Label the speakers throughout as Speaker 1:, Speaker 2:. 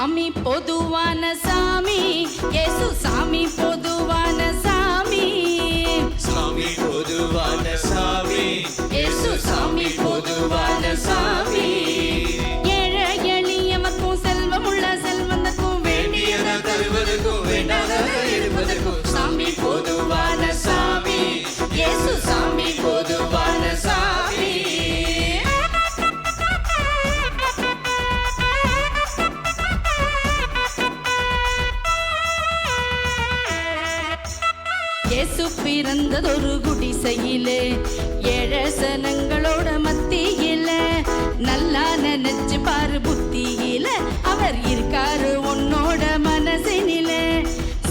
Speaker 1: சாமி பொதுவான சாமி, இயேசு சாமி பொதுவான சாமி.
Speaker 2: சாமி பொதுவான சாமி,
Speaker 1: இயேசு சாமி பொதுவான சாமி. ஏழை எளியவர்க்கும் செல்வமுள்ள செல்வந்தர்க்கும் வேண்டியதை தருவதற்கும் வேண்டாததை எடுப்பதற்கும் சாமி பொதுவான சாமி, இயேசு சாமி பொதுவான சாமி. இயேசு பிறந்ததொரு குடிசையிலே, ஏழை சனங்களோட மத்தியில. நல்லா நினைச்சு பாரு புத்தியில, அவர் இருக்காரு உன்னோட மனசினில.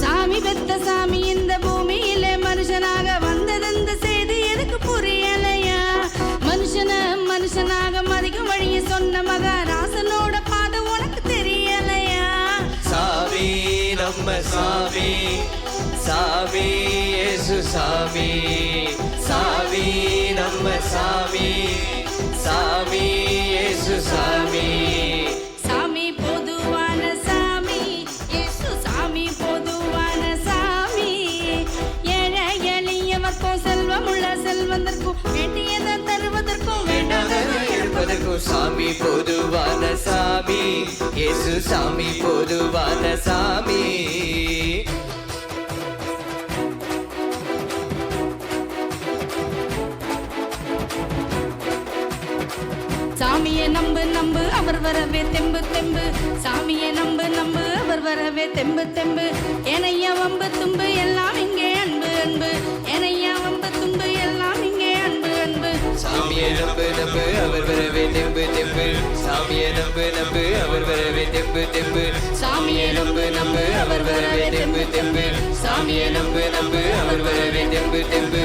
Speaker 1: சாமி பெத்த சாமி இந்த பூமியில மனுஷனாக வந்ததந்த செய்தி எனக்கு புரியலையா? மனுஷனாக மதிக்கும் வழியை சொன்ன மகாராசனோட பாதம் உனக்கு தெரியலையா?
Speaker 2: சாமி நம்ம சாமி, சாமி இயேசு சாமி, சாமி நம்ம சாமி, சாமி இயேசு சாமி.
Speaker 1: சாமி பொதுவான சாமி, இயேசு சாமி பொதுவான சாமி. ஏழை எளியவர்க்கும் செல்வமுள்ள செல்வந்தர்க்கும் வேண்டியதை தருவதற்கும் வேண்டாததை
Speaker 2: எடுப்பதற்கும் சாமி பொதுவான சாமி, இயேசு சாமி பொதுவான சாமி.
Speaker 1: சாமியை நம்பு நம்பு அவர் வரவே தெம்பு தெம்பு. சாமியை நம்பு நம்பு அவர் வரவே தெம்பு தெம்பு. ஏனையா வம்பு தும்பு எல்லாம் இங்கே அன்பு அன்பு. ஏனையா வம்பு தும்பு எல்லாம் இங்கே அன்பு அன்பு.
Speaker 2: சாமியை நம்பு நம்பு அவர் வரவே தெம்பு தெம்பு. சாமியை நம்பு நம்பு அவர் வரவே தெம்பு தெம்பு. சாமியை நம்பு நம்பு அவர் வரவே தெம்பு தெம்பு. சாமியை நம்பு நம்பு அவர் வரவே தெம்பு தெம்பு.